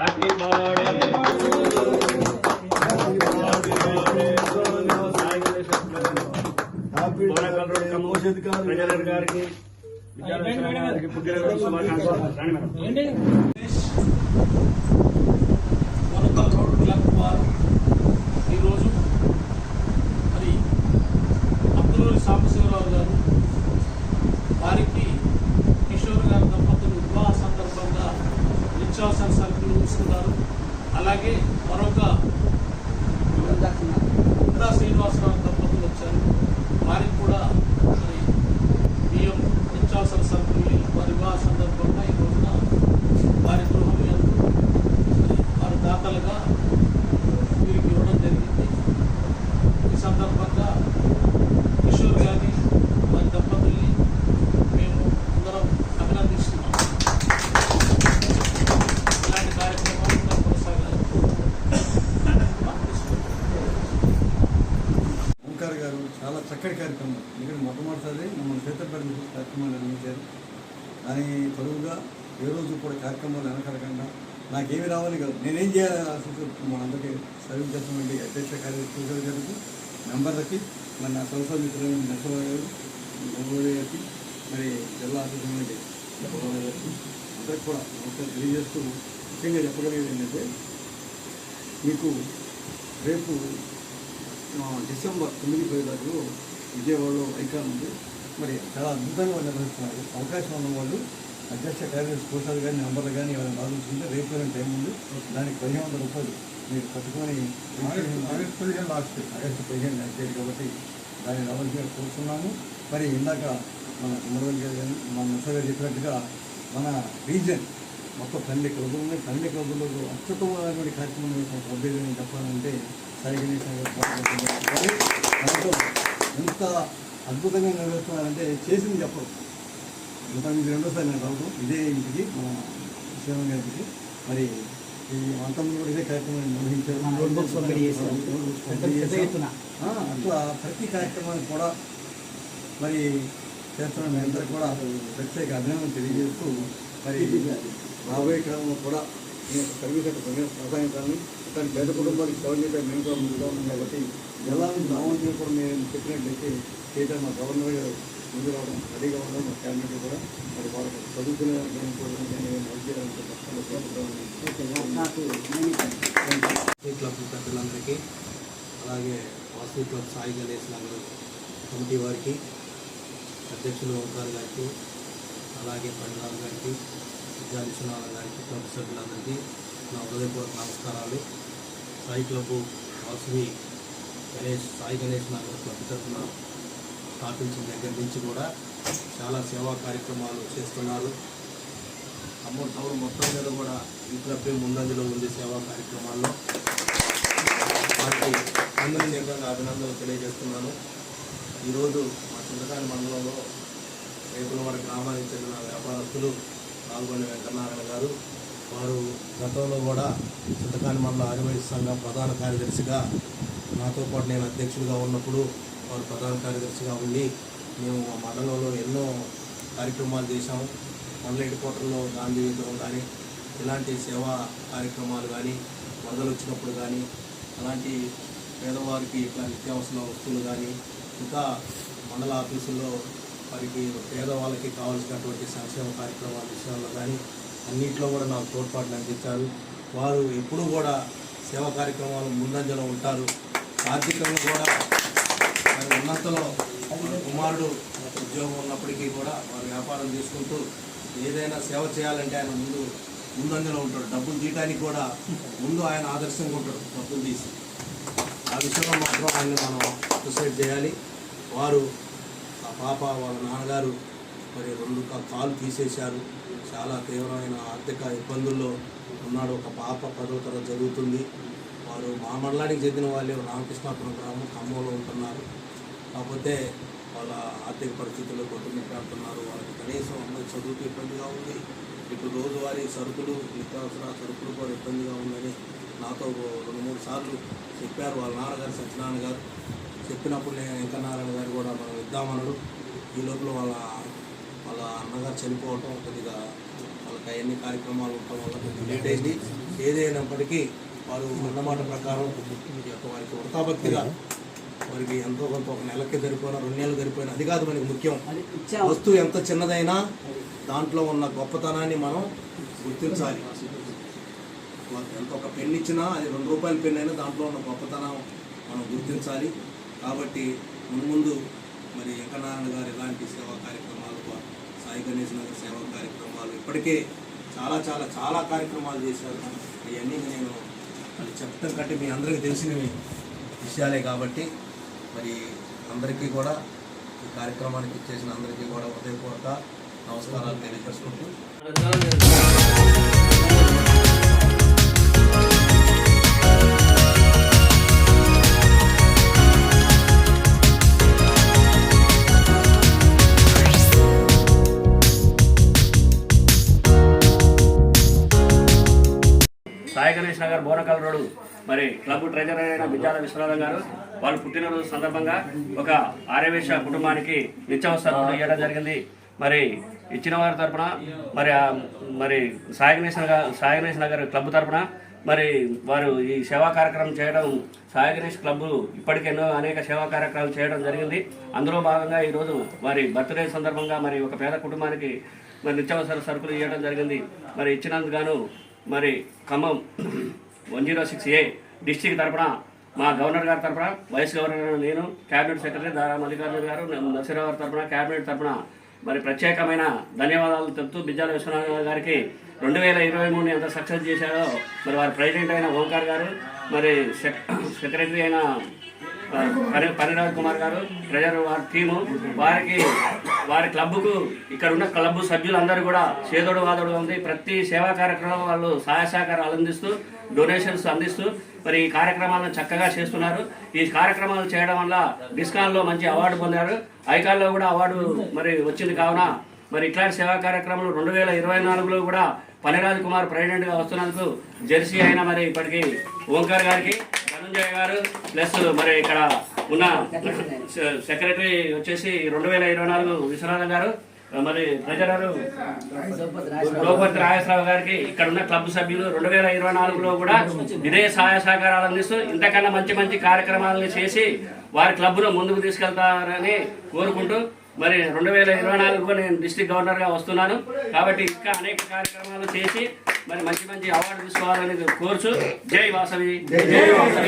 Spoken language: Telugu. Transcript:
ప్రజల గారికి ఈరోజు మరి అత్తలూరి సాంబశివరావు గారు వారికి కిషోర్ గారి దంపతులు వివాహ సందర్భంగా నిత్యావసర సరుకులు ఇస్తున్నారు. అలాగే మరొక ఉందా శ్రీనివాసరావు దంపతులు వచ్చారు, వారికి కూడా మరి బియ్యం నిత్యావసర సరుకులు వారి వివాహ సందర్భంగా ఈ రోజున వారి గృహం యందు వారి దాతలుగా వీరికి ఇవ్వడం జరిగింది. ఈ సందర్భంగా కిషోర్ గారి వారి దంపతుల్ని మేము అందరం అభినందిస్తున్నాం. ఇలాంటి కార్యక్రమాలు కూడా కొనసాగాలి. ఓంకార్ గారు చాలా చక్కటి కార్యక్రమం. ఇక్కడ మొట్టమొదటిసారి మమ్మల్ని చేతపడి కార్యక్రమాలు నిర్వహించారు. కానీ పొడవుగా ఏ రోజు కూడా కార్యక్రమాలు వెనకడకుండా నాకేమి రావాలి కాదు, నేనేం చేయాలని ఆశిస్తూ మనందరికీ సర్వీస్ చేసినటువంటి అధ్యక్ష కార్యదర్శి గారికి, మెంబర్లకి, మరి నా సంస్థ మిత్రులైన నరసింహరావు గారు, గోగోడి గారికి, మరి జిల్లా ఆఫీసు గారికి అందరికి కూడా ఒకసారి తెలియజేస్తూ ముఖ్యంగా చెప్పగలిగేది ఏంటంటే, మీకు రేపు డిసెంబర్ 9 తారీఖు విజయవాడలో ఐకాన్ ఉంది. మరి చాలా అద్భుతంగా నిర్వహిస్తున్నారు. అవకాశం ఉన్న వాళ్ళు అధ్యక్ష కార్యదర్శి కోశాలు కానీ నంబర్లు కానీ ఎవరైనా ఆలోచించుకుంటే రేపు టైం ఉంది. దానికి 1500 రూపాయలు మీరు కట్టుకొని ఆగస్టు 15 లాస్ట్ డేట్ కాబట్టి దాన్ని రావాల్సిందిగా కోరుతున్నాము. మరి ఇందాక మన కుమరవల్లి గారు కానీ మన ముసలి గారు చెప్పినట్టుగా మన రీజన్ మొత్తం 12 క్లబ్లు ఉన్నాయి. 12 క్లబ్లో అత్యుత్తమైనటువంటి కార్యక్రమం అభ్యర్థి చెప్పాలంటే సాయి గణేష్ దాంట్లో ఎంత అద్భుతంగా నిర్వహిస్తున్నారంటే చేసింది చెప్పరు. ఇది రెండోసారి నేను రావడం ఇదే ఇంటికి మన శివం గారికి. మరి ఈ అంతమంది కూడా ఇదే కార్యక్రమాన్ని నిర్వహించారు. అట్లా ప్రతి కార్యక్రమాన్ని కూడా మరి చేస్తున్న మీ అందరూ కూడా ప్రత్యేక అభినందన తెలియజేస్తూ మరి రాబోయే కాలంలో కూడా సర్వీస్ ప్రాధాన్యతని కానీ పేద కుటుంబానికి సేవ చేయడం మేము కూడా ముందుగా ఉన్నాం. కాబట్టి జలాన్ని దావంతులు కూడా మేము చెప్పినట్లయితే చేయడం మా గవర్నర్ గారు ముందు రావడం రెడీగా ఉండడం, మా క్యాబినెట్ కూడా మరి వాళ్ళకి చదువుకునే క్లబ్ పెద్దలందరికీ, అలాగే వాసవి క్లబ్ సాయి గణేష్ నగర్ కమిటీ వారికి, అధ్యక్షులు ఓంకార్ గారికి, అలాగే పండుగ గారికి, విద్యా విశ్వనాథ గారికి, క్లబ్ సభ్యులందరికీ నా హృదయపూర్వక నమస్కారాలు. సాయి క్లబ్ వాసవి సాయి గణేష్ నగర్ క్లబ్ తరఫున స్థాపించిన దగ్గర నుంచి కూడా చాలా సేవా కార్యక్రమాలు చేస్తున్నారు. టౌన్ మొత్తం మీద కూడా ఈ క్లబ్ ముందంజలో ఉంది సేవా కార్యక్రమాల్లో. వారికి అందరి నిజంగా అభినందనలు తెలియజేస్తున్నాను. ఈరోజు మా చింతకాని మండలంలో రేపులవాడ గ్రామానికి చెందిన వ్యాపారస్తులు పాల్గొనే వెంకటనారాయణ గారు, వారు గతంలో కూడా చింతకాని మండల ఆదివాసీ సంఘం ప్రధాన కార్యదర్శిగా నాతో పాటు నేను అధ్యక్షుడిగా ఉన్నప్పుడు వారు ప్రధాన కార్యదర్శిగా ఉండి మేము మా మండలంలో ఎన్నో కార్యక్రమాలు చేశాము. మండల హెడ్ క్వార్టర్లో గాంధీ విగ్రహం కానీ ఇలాంటి సేవా కార్యక్రమాలు కానీ, వరదలు వచ్చినప్పుడు కానీ, అలాంటి పేదవారికి ఇట్లా నిత్యావసర వస్తువులు కానీ, ఇంకా మండల ఆఫీసుల్లో వారికి పేదవాళ్ళకి కావాల్సినటువంటి సంక్షేమ కార్యక్రమాల విషయాల్లో కానీ అన్నింటిలో కూడా నాకు తోడ్పాటును అందించారు. వారు ఎప్పుడూ కూడా సేవా కార్యక్రమాలు ముందంజలో ఉంటారు. ఆర్థికంగా కూడా వారి ఉన్నంతలో కుమారుడు ఉద్యోగం ఉన్నప్పటికీ కూడా వారు వ్యాపారం చేసుకుంటూ ఏదైనా సేవ చేయాలంటే ఆయన ముందంజలో ఉంటాడు. డబ్బులు తీయడానికి కూడా ముందు ఆయన ఆదర్శంగా ఉంటాడు. డబ్బులు తీసి ఆ విషయంలో మాత్రం ఆయన్ని మనం అప్రిషియేట్ చేయాలి. వారు ఆ పాప వాళ్ళ నాన్నగారు మరి 2 కాళ్ళు తీసేశారు. చాలా తీవ్రమైన ఆర్థిక ఇబ్బందుల్లో ఉన్నాడు. ఒక పాప 10వ తరగతి చదువుతుంది. వారు మా మండలానికి చెందిన వాళ్ళు రామకృష్ణాపురం గ్రామం ఖమ్మంలో ఉంటున్నారు. కాకపోతే వాళ్ళ ఆర్థిక పరిస్థితుల్లో కొట్టుమిట్టాడుతున్నారు. వాళ్ళకి కనీసం అమ్మాయి చదువుకు ఇబ్బందిగా ఉంది. ఇప్పుడు రోజువారీ సరుకులు, నిత్యావసర సరుకులు కూడా ఇబ్బందిగా ఉందని నాతో 2-3 సార్లు చెప్పారు. వాళ్ళ నాన్నగారు సత్యనారాయణ గారు చెప్పినప్పుడు నేను వెంకటనారాయణ గారు కూడా మనం ఇద్దామన్నాడు. ఈ లోపల వాళ్ళ అన్నగారు చనిపోవటం కొద్దిగా వాళ్ళ అవన్నీ కార్యక్రమాలు ఉండటం వల్ల కొంచెం లేట్ అయింది. ఏదైనప్పటికీ వారు అన్నమాట ప్రకారం వారికి వృతాభక్తిగా వారికి ఎంతో కొంత ఒక నెలకి సరిపోయినా 2 నెలలు సరిపోయినా అది కాదు మనకి ముఖ్యం. వస్తువు ఎంత చిన్నదైనా దాంట్లో ఉన్న గొప్పతనాన్ని మనం గుర్తించాలి. ఎంత ఒక పెన్ను ఇచ్చినా అది 2 రూపాయల పెన్ను అయినా దాంట్లో ఉన్న గొప్పతనం మనం గుర్తించాలి. కాబట్టి ముందు మరి వెంకటనారాయణ గారు ఇలాంటి సేవా కార్యక్రమాలు, సాయి గణేష్ నగర్ సేవా కార్యక్రమాలు ఇప్పటికే చాలా చాలా చాలా కార్యక్రమాలు చేశారు. ఇవన్నీ నేను అది చెప్పడం కంటే మీ అందరికీ తెలిసిన విషయాలే కాబట్టి మరి అందరికీ కూడా ఈ కార్యక్రమానికి ఇచ్చేసిన అందరికీ కూడా హృదయపూర్వక నమస్కారాలు తెలియజేసుకుంటూ సాయి గణేష్ నగర్ బోనకల్ రోడ్ మరి క్లబ్ ట్రెజరర్ అయిన బిజ్జాల విశ్వనాథం గారు వాళ్ళ పుట్టినరోజు సందర్భంగా ఒక ఆర్యవేశ కుటుంబానికి నిత్యావసరాలు ఇవ్వడం జరిగింది. మరి ఇచ్చిన వారి తరఫున మరి సాయి గణేష్ నగర్ క్లబ్ తరఫున మరి వారు ఈ సేవా కార్యక్రమం చేయడం, సాయి గణేష్ క్లబ్ ఇప్పటికెన్నో అనేక సేవా కార్యక్రమాలు చేయడం జరిగింది. అందులో భాగంగా ఈరోజు వారి బర్త్డే సందర్భంగా మరి ఒక పేద కుటుంబానికి మరి నిత్యావసర సరుకులు ఇవ్వడం జరిగింది. మరి ఇచ్చినందుకు గాను మరి ఖమ్మం 106A డిస్టిక్ తరఫున మా గవర్నర్ గారి తరఫున, వైస్ గవర్నర్ నేను, క్యాబినెట్ సెక్రటరీ దారా మల్లికార్జున గారు, నరసింహరావు గారి తరఫున, క్యాబినెట్ తరఫున మరి ప్రత్యేకమైన ధన్యవాదాలు తెలుపుతూ బిజ్జాల విశ్వనాథ్ గారికి 2023 ఎంత సక్సెస్ చేశారో మరి వారి ప్రెసిడెంట్ అయిన ఓంకార్ గారు, మరి సెక్రటరీ అయిన పనిరాజ్ కుమార్ గారు, ట్రెజరర్ వారి టీము, వారి క్లబ్కు ఇక్కడ ఉన్న క్లబ్ సభ్యులందరూ కూడా చేదోడు వాదోడు ఉంది. ప్రతి సేవా కార్యక్రమం వాళ్ళు సహాయ సహకారాలు అందిస్తూ, డొనేషన్స్ అందిస్తూ మరి ఈ కార్యక్రమాలను చక్కగా చేస్తున్నారు. ఈ కార్యక్రమాలు చేయడం వల్ల డిస్కాన్లో మంచి అవార్డు పొందారు, ఐకాన్లో కూడా అవార్డు మరి వచ్చింది. కావున మరి ఇట్లాంటి సేవా కార్యక్రమాలు 2024లో కూడా పనిరాజ్ కుమార్ ప్రెసిడెంట్గా వస్తున్నందుకు జెర్సీ అయిన మరి ఇప్పటికీ ఓంకార్ గారికి, ధనంజయ గారు ప్లస్ మరి ఇక్కడ ఉన్న సెక్రటరీ వచ్చేసి 2024 విశ్వనాథం గారు, మరి ట్రెజరర్ ద్రౌపది రాజేశ్వరరావు గారికి, ఇక్కడ ఉన్న క్లబ్ సభ్యులు 2024లో కూడా ఇదే సహాయ సహకారాలు అందిస్తూ ఇంతకన్నా మంచి మంచి కార్యక్రమాలను చేసి వారి క్లబ్ను ముందుకు తీసుకెళ్తారని కోరుకుంటూ మరి 2024 నేను డిస్ట్రిక్ట్ గవర్నర్గా వస్తున్నాను. కాబట్టి ఇంకా అనేక కార్యక్రమాలు చేసి మరి మంచి మంచి అవార్డు తీసుకోవాలని కోరుచు. జై వాసవి.